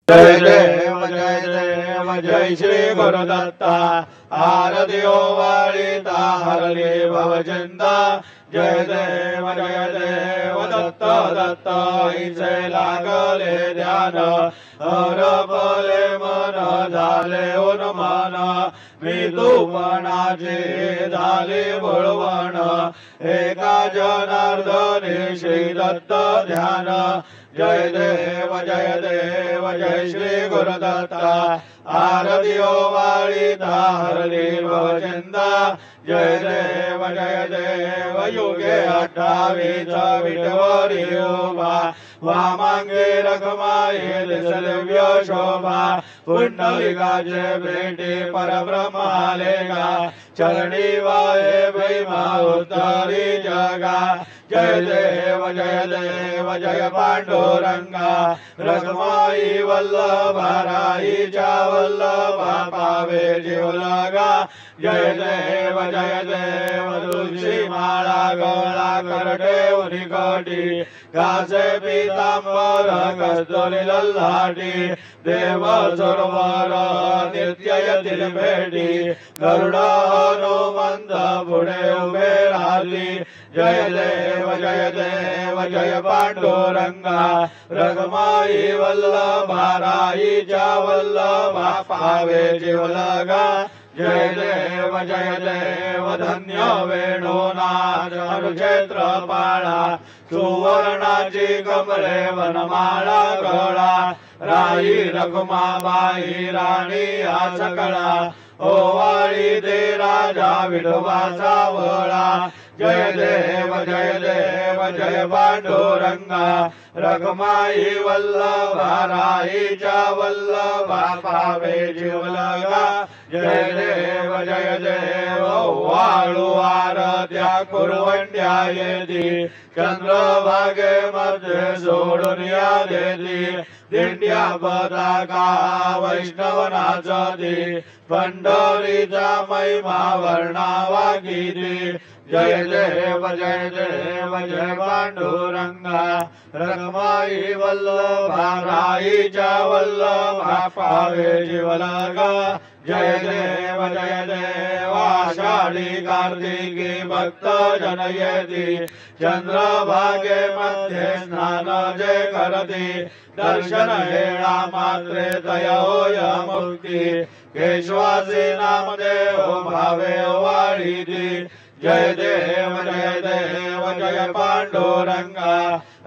जय देव जय श्री गुरुदत्ता आरती ओवाळीता हरली भवचिंता जय देव दत्त दत्त इचे लागले ध्यान हरपले मन झाले उन्मन मी तुमनाचे झाले बळवण एका जनार्दने श्री दत्त ध्यान जय देव जय श्री गुरुदत्ता आरती ओवाळीता हरली भवचिंता जय देव युगे 28 विठवरी उभा वामांगे रखमाये दिसदिव्य शोभा पुंडलिकाचे भेटी परब्रह्म आलेगा चरणी वाहे भैमा उत्तरी जगा जय देव जय पांडुरंगा रखमाई वल्लभा राईच्या वल्लभा पावे जीवलगा जय देव तुळशी माळा गळा करडे उनिकटी घासे पीतांबर कस्तुरी लल्लाटी देव सरोवर नित्य येतील भेटी गरुड हनुमंत पुढे उभे राहिली जय देव जय पांडुरंगा रखमाई वल्लभा राईच्या वल्लभा पावे जीवलगा जय देव धन्य वेणुनाथ अनुक्षेत्र पाळा सुवर्णाची कमळे वनमाळा गळा राई रखुमाबाई राणी आसकळा ओवाळी दे राजा विठोबाचा वळा जय देव जय पांडुरंगा रखमाई वल्लभा राईच्या वल्लभा पावे जीवलगा जय देव वाळू आरत्या कुरवंड्या येती चंद्रभागे मध्ये सोडून या देती दिंड्या पताका वैष्णव नाचती पंढरीचा महिमा वर्णावा गीती जय देव जय पांडुरंगा रखमाई वल्लभा राईच्या वल्लभा पावे जीवलगा जय देव आषाढी कार्तिकी भक्त जन येती चंद्रभागे मध्ये स्नान जे करती दर्शन हेळा मात्रे तया होय मुक्ती केशवासी नामदेव भावे वाळीती जय देव जय पांडुरंगा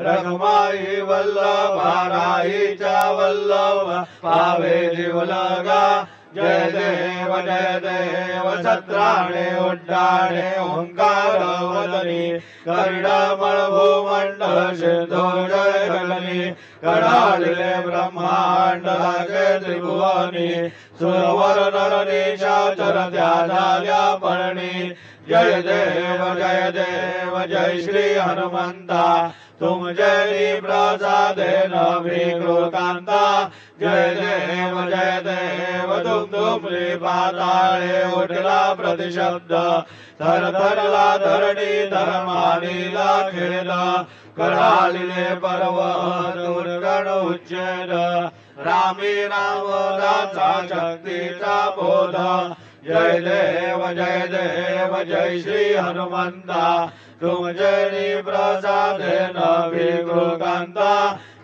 रखमाई वल्लभा राईच्या वल्लभा पावे जीवलगा जय देव सत्राणे उड्डाणे ओंकार वदनी कर्णमळ भूमंडळ सिंधू जय गगनी कडाळले ब्रह्मांड लागे त्रिभुवनी सुरवर नर निशाचर त्या झाल्या पळणी जय देव जय श्री हनुमंता तुमचे प्रसादे नभिकृतांता जय देव तुमरी पाताळे उठला प्रतिशब्द थरथरला धरणी धर्मानीला खेद कडालिले पर्वत दुर्गण उच्छेद रामी नामदाचा शक्तीचा बोध जय देव जय श्री हनुमंता तुमचे प्रसादे नभिकृतांता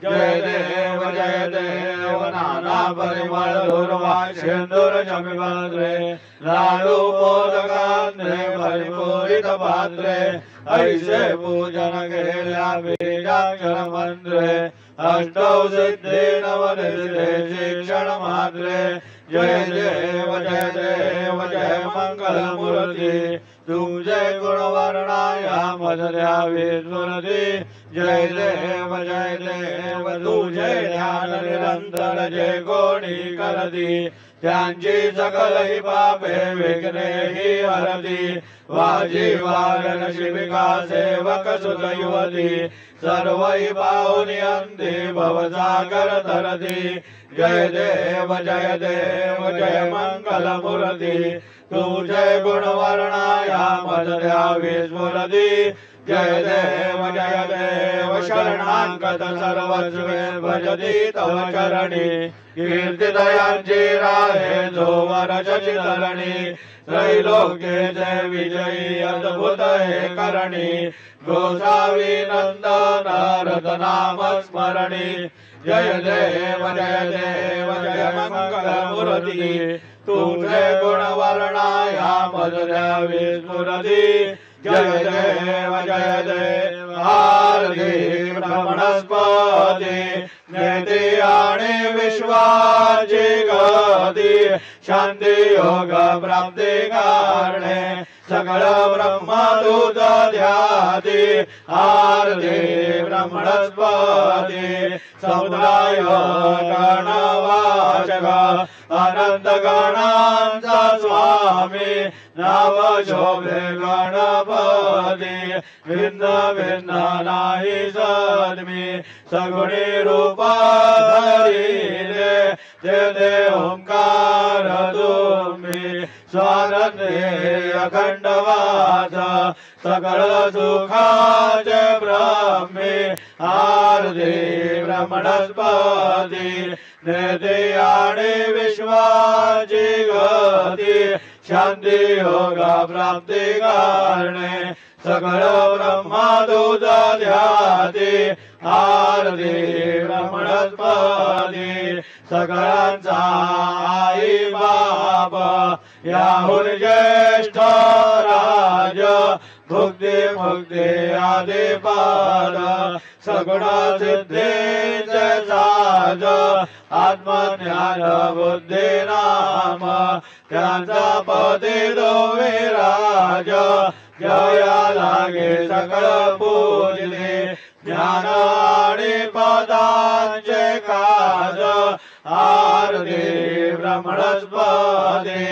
जय देव नाना परिमळ दुर्वा सिंदूर जमिवद्रे लाडू मोदकांद्रे परिपूरित पात्रे ऐसे पूजन केल्या बीजाक्षर मंत्रे अष्टौ सिद्धि नवनिधे शिक्षण मात्रे जय देव जय मंगल मूर्ती तुझे गुण वर्णाया मधुर्या विस्मृती जय देव तुझे ध्यान निरंतर जे कोणी करती त्यांची सकलही पापे विघ्ने ही हरती वाजी वारण शिविका सेवक सुत युवती सर्वही पाहुनी अंती भवसागर तरती जय देव जय मंगल मूर्ती तुझे गुण वर्णाया मदद्यावी स्फुरति जय देव शरणागत सर्वस्वे भजति तव चरणी कीर्तिदयांची राहे जोवर चचितरणी त्रैलोक्ये जय विजयी अद्भुत हे करणी गोसावी नंदन रतनाम स्मरणी जय देव जय मंगल मूर्ती तुझे गुण वर्णाया मदद्यावी स्फुरति जय देव आरती ब्रह्मणस्पती नेति आणि विश्वाची गती शांती योग प्राप्ती कारणे सकळ ब्रह्म दूत ध्याती आरती ब्रह्मणस्पती समुदाय गणवाचक अनंत गणांचा स्वामी नाम शोभे गणपती भिन्न भिन्न नाही सद्मी सगुणी रूप धरिले ते ओंकार तुम्ही स्वानंदे अखंडवास सकळ सुखाचे ब्रह्मे आरती ब्रह्मणस्पती नेते आणि विश्वाची गती शांती योग प्राप्ती कारणे सकळ ब्रह्मदूत ध्याती आरती ब्रह्मणस्पती सकळांचा आई बाप याहुन ज्येष्ठ राज भुक्ती मुक्ती आदिपाद सगुण सिद्धीचे साज आत्मज्ञान बुद्धी नाम त्यांचा पती दो विराज जया लागे सकळ पूजले ज्ञान आणि पदांचे काज आरती ब्रह्मणस्पती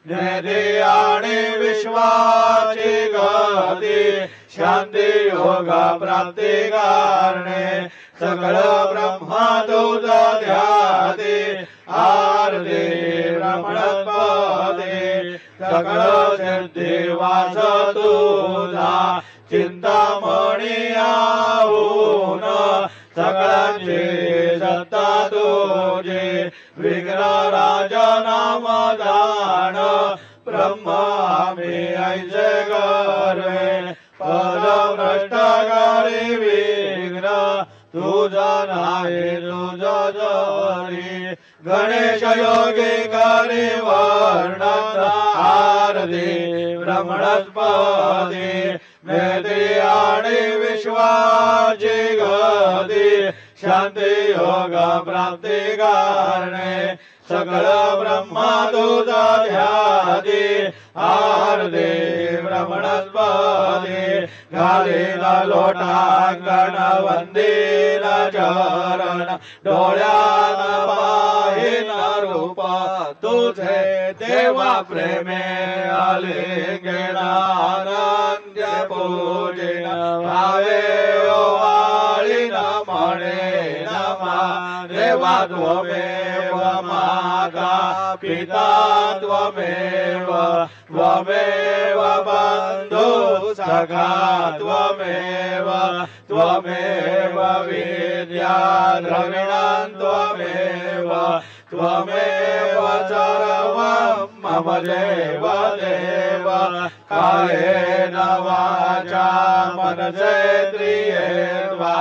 नेती आणि विश्वाची गती शांती योग प्राप्ती कारणे सकळ ब्रह्मदूत ध्याती आरती ब्रह्मणस्पती सकळ सिद्धी वास तुझा चिंतामणी आहून सकळांची सत्ता तुझी विघ्न राज नाम दान ब्रह्म आम्ही ऐसे करे पद भ्रष्ट करी विघ्न तुझा नाही तुझा जरी गणेश योगी करी वर्णन आरती ब्रह्मणस्पती नेती आणि विश्वाची गती शांती योग प्राप्ती कारणे सकळ ब्रह्मदूत ध्याती आरती ब्रह्मणस्पती घालीन लोटांगण वंदीन चरण डोळ्यान पाहिन रूप तुझे देवा प्रेमे आलिंगन आनंद पूजिन भावे ओवाळीन म्हणे नमा देवा त्वमेव माता पिता त्वमेव त्वमेव बंधु सखा त्वमेव त्वमेव विद्या द्रविणं त्वमेव त्वमेव सर्वं मम देव देव कायेन वाचा मनसेन्द्रियेर्वा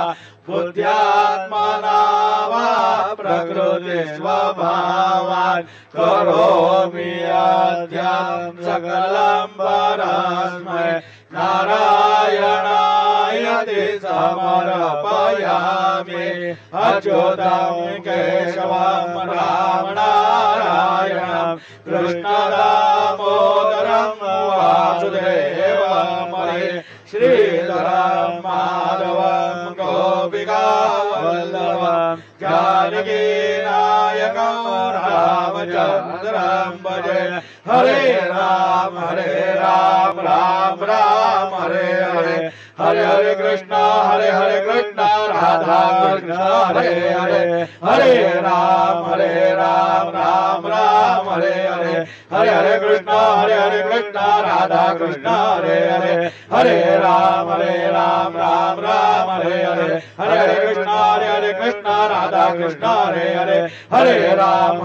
बुद्ध्यात्मना वा प्रकृति स्वभावान् करोमि अद्यं सकलं परस्मै नारायणायति समर्पयामि अच्युतं केशवं राम नारायणं कृष्णदामोदरं वासुदेवं हरे श्रीधरं माधवं गोपिकावल्लभं जानकीनायकं रामचन्द्रं भजे हरे राम राम राम हरे हरे हरे हरे कृष्ण राधा कृष्ण हरे हरे हरे राम राम राम हरे हरे हरे हरे कृष्णा राधा कृष्ण हरे हरे हरे राम राम राम हरे हरे हरे हरे कृष्णा राधा कृष्ण हरे हरे हरे राम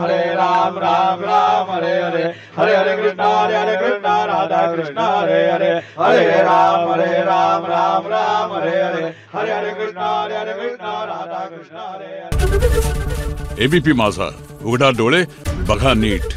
राम राम हरे हरे हरे हरे कृष्णा राधा कृष्ण हरे हरे हरे राम राम हरे हरे हरे हरे कृष्णा राधा कृष्ण हरे हरे. एबीपी माझा, उघडा डोळे बघा नीट.